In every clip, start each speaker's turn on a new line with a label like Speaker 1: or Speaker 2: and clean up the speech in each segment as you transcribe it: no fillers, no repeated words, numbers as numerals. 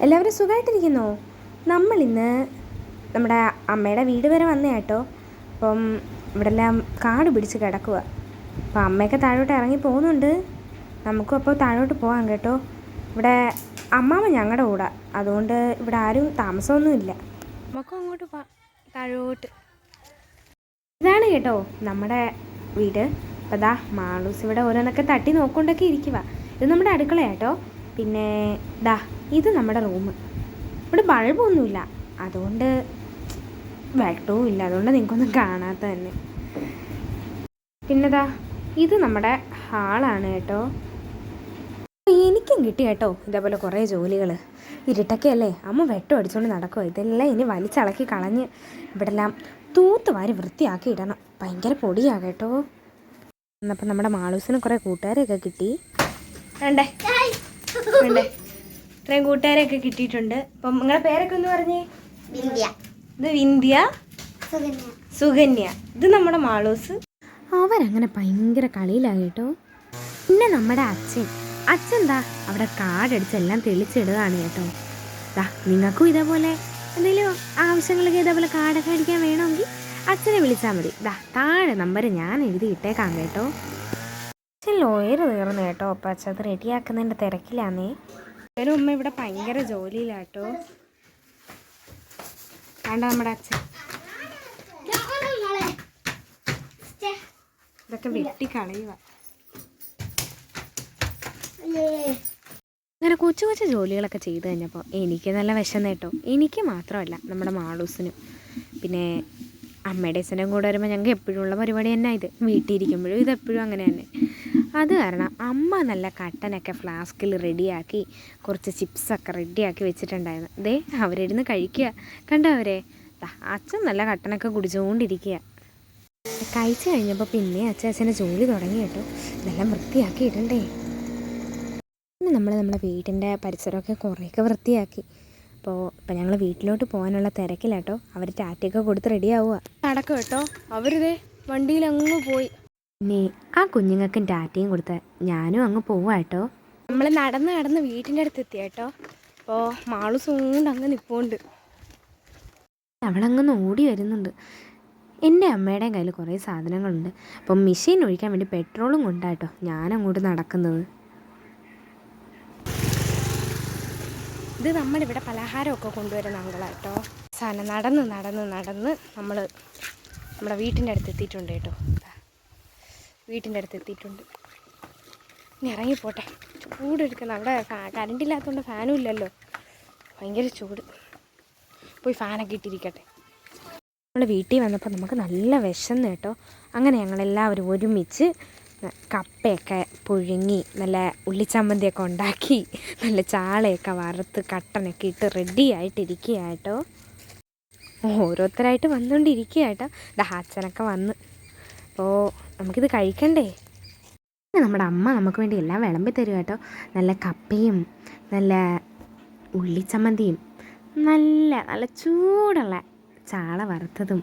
Speaker 1: എല്ലാവരും സുഖമായിട്ടിരിക്കുന്നോ? നമ്മളിന്ന് നമ്മുടെ അമ്മയുടെ വീട് വരെ വന്നേ കേട്ടോ. അപ്പം ഇവിടെ എല്ലാം കാട് പിടിച്ച് കിടക്കുക. അപ്പോൾ അമ്മയൊക്കെ താഴോട്ട് ഇറങ്ങി പോകുന്നുണ്ട്. നമുക്കും അപ്പോൾ താഴോട്ട് പോകാം കേട്ടോ. ഇവിടെ അമ്മാമ്മ ഞങ്ങളുടെ കൂടെ, അതുകൊണ്ട് ഇവിടെ ആരും താമസമൊന്നുമില്ല. നമുക്കും അങ്ങോട്ട് പോകാം, താഴോട്ട്. ഇതാണ് കേട്ടോ നമ്മുടെ വീട്. അപ്പോൾ ദാ മാളൂസ് ഇവിടെ ഓരോന്നൊക്കെ തട്ടി നോക്കൊണ്ടൊക്കെ ഇരിക്കുക. ഇത് നമ്മുടെ അടുക്കളയാട്ടോ. പിന്നെ ദാ ഇത് നമ്മുടെ റൂം. ഇവിടെ ബൾബൊന്നുമില്ല, അതുകൊണ്ട് വെട്ടവും ഇല്ല, അതുകൊണ്ട് നിങ്ങൾക്കൊന്നും കാണാത്ത തന്നെ. പിന്നെ ദാ ഇത് നമ്മുടെ ഹാളാണ് കേട്ടോ. എനിക്കും കിട്ടി കേട്ടോ ഇതേപോലെ കുറേ ജോലികൾ. ഇരുട്ടൊക്കെ അല്ലേ, അമ്മ വെട്ടം അടിച്ചുകൊണ്ട് നടക്കുക. ഇതെല്ലാം ഇനി വലിച്ചിളക്കി കളഞ്ഞ് ഇവിടെല്ലാം തൂത്ത് വാരി വൃത്തിയാക്കി ഇടണം. ഭയങ്കര പൊടിയാണ് കേട്ടോ. എന്നപ്പം നമ്മുടെ മാളൂസിന് കുറേ കൂട്ടുകാരെയൊക്കെ കിട്ടി. വേണ്ടേ വേണ്ടേ ഇത്രയും കൂട്ടുകാരെയൊക്കെ കിട്ടിയിട്ടുണ്ട്. അപ്പം നിങ്ങളുടെ പേരൊക്കെ ഒന്ന് പറഞ്ഞേ. ഇത് വിന്ധ്യ, സുകന്യ. ഇത് നമ്മുടെ മാളൂസ്. അവരങ്ങനെ ഭയങ്കര കളിയിലാണ് കേട്ടോ. പിന്നെ നമ്മുടെ അച്ഛൻ എന്താ അവിടെ കാടടിച്ച് എല്ലാം തെളിച്ചിടുകയാണ് കേട്ടോ. നിങ്ങൾക്കും ഇതേപോലെ എന്തെങ്കിലും ആവശ്യങ്ങളൊക്കെ ഇതേപോലെ കാടൊക്കെ അടിക്കാൻ വേണമെങ്കിൽ അച്ഛനെ വിളിച്ചാൽ മതി. താഴെ നമ്പർ ഞാൻ എഴുതി ഇട്ടേക്കാം കേട്ടോ. അച്ഛൻ ലോയർ തീർന്നു കേട്ടോ. അപ്പം അച്ഛൻ അത് റെഡിയാക്കുന്നതിൻ്റെ തിരക്കിലാന്നേ. ഒരു ഉമ്മ ഇവിടെ ഭയങ്കര ജോലിയിലാട്ടോ. വേണ്ട നമ്മുടെ അച്ഛൻ ഇതൊക്കെ വെട്ടിക്കളയുക. അങ്ങനെ കൊച്ചു കൊച്ചു ജോലികളൊക്കെ ചെയ്ത് കഴിഞ്ഞപ്പോൾ എനിക്ക് നല്ല വിശന്ന് കേട്ടോ. എനിക്ക് മാത്രമല്ല, നമ്മുടെ മാളൂസിനും. പിന്നെ അമ്മയുടെ അച്ഛനും കൂടെ വരുമ്പോൾ ഞങ്ങൾക്ക് എപ്പോഴും ഉള്ള പരിപാടി തന്നെ ഇത്. വീട്ടിലിരിക്കുമ്പോഴും ഇതെപ്പോഴും അങ്ങനെ തന്നെ. അത് കാരണം അമ്മ നല്ല കട്ടനൊക്കെ ഫ്ലാസ്കിൽ റെഡിയാക്കി കുറച്ച് ചിപ്സൊക്കെ റെഡിയാക്കി വെച്ചിട്ടുണ്ടായിരുന്നു. ദേ അവരിരുന്ന് കഴിക്കുക. കണ്ടോ അവരെ? അച്ഛൻ നല്ല കട്ടനൊക്കെ കുടിച്ചുകൊണ്ടിരിക്കുക. കഴിച്ച് കഴിഞ്ഞപ്പോൾ പിന്നെ അച്ഛൻ്റെ ജോലി തുടങ്ങി കേട്ടോ. ഇതെല്ലാം വൃത്തിയാക്കി ഇടണ്ടേ. പിന്നെ നമ്മളെ വീടിൻ്റെ പരിസരമൊക്കെ കുറേയൊക്കെ വൃത്തിയാക്കി. ഇപ്പം ഞങ്ങൾ വീട്ടിലോട്ട് പോകാനുള്ള തിരക്കിലാട്ടോ. അവർ ടാറ്റയൊക്കെ കൊടുത്ത് റെഡിയാവുക. നടക്കും കേട്ടോ. അവരിതേ വണ്ടിയിൽ അങ്ങ് പോയി. പിന്നെ ആ കുഞ്ഞുങ്ങൾക്കും ടാറ്റയും കൊടുത്ത് ഞാനും അങ്ങ് പോവുക കേട്ടോ. നമ്മൾ നടന്ന് വീട്ടിൻ്റെ അടുത്ത് എത്തി കേട്ടോ. അപ്പോൾ മാളൂസ് കൊണ്ട് അങ്ങ് നിൽപ്പുണ്ട്. അവളങ്ങ് ഓടി വരുന്നുണ്ട്. എൻ്റെ അമ്മയുടെയും കയ്യിൽ കുറേ സാധനങ്ങളുണ്ട്. അപ്പം മെഷീൻ ഒഴിക്കാൻ വേണ്ടി പെട്രോളും കൊണ്ടാട്ടോ ഞാനങ്ങോട്ട് നടക്കുന്നത്. ഇത് നമ്മളിവിടെ പലഹാരമൊക്കെ കൊണ്ടുവരുന്ന അങ്കളാട്ടോ. സാധനം നടന്ന് നമ്മൾ നമ്മുടെ വീട്ടിൻ്റെ അടുത്ത് എത്തിയിട്ടുണ്ട് കേട്ടോ. വീട്ടിൻ്റെ അടുത്ത് എത്തിയിട്ടുണ്ട്. ഇനി ഇറങ്ങിപ്പോട്ടെ. ചൂടെടുക്കുന്ന അവിടെ കറണ്ടില്ലാത്തതുകൊണ്ട് ഫാനും ഇല്ലല്ലോ. ഭയങ്കര ചൂട്. പോയി ഫാനൊക്കെ ഇട്ടിരിക്കട്ടെ. നമ്മൾ വീട്ടിൽ വന്നപ്പോൾ നമുക്ക് നല്ല വിശന്ന് കേട്ടോ. അങ്ങനെ ഞങ്ങളെല്ലാവരും ഒരുമിച്ച് കപ്പയൊക്കെ പുഴുങ്ങി നല്ല ഉള്ളിച്ചമ്മന്തിയൊക്കെ ഉണ്ടാക്കി നല്ല ചാളയൊക്കെ വറുത്ത് കട്ടനൊക്കെ ഇട്ട് റെഡി ആയിട്ടിരിക്കുക കേട്ടോ. ഓരോരുത്തരായിട്ട് വന്നുകൊണ്ടിരിക്കുക കേട്ടോ. അച്ഛനൊക്കെ വന്ന്. അപ്പോൾ നമുക്കിത് കഴിക്കണ്ടേ. നമ്മുടെ അമ്മ നമുക്ക് വേണ്ടി എല്ലാം വിളമ്പി തരും കേട്ടോ. നല്ല കപ്പയും നല്ല ഉള്ളിച്ചമ്മന്തിയും നല്ല ചൂടുള്ള ചാള വറുത്തതും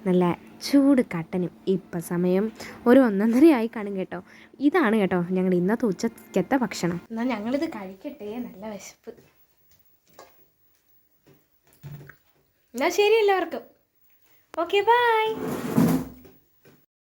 Speaker 1: നല്ല ചൂട് കട്ടനും. ഇപ്പം സമയം ഒരു 1:30 കാണും കേട്ടോ. ഇതാണ് കേട്ടോ ഞങ്ങളുടെ ഇന്നത്തെ ഉച്ചക്കത്തെ ഭക്ഷണം. എന്നാൽ ഞങ്ങളിത് കഴിക്കട്ടെ. നല്ല വിശപ്പ്. എന്നാൽ ശരി എല്ലാവർക്കും. Okay bye.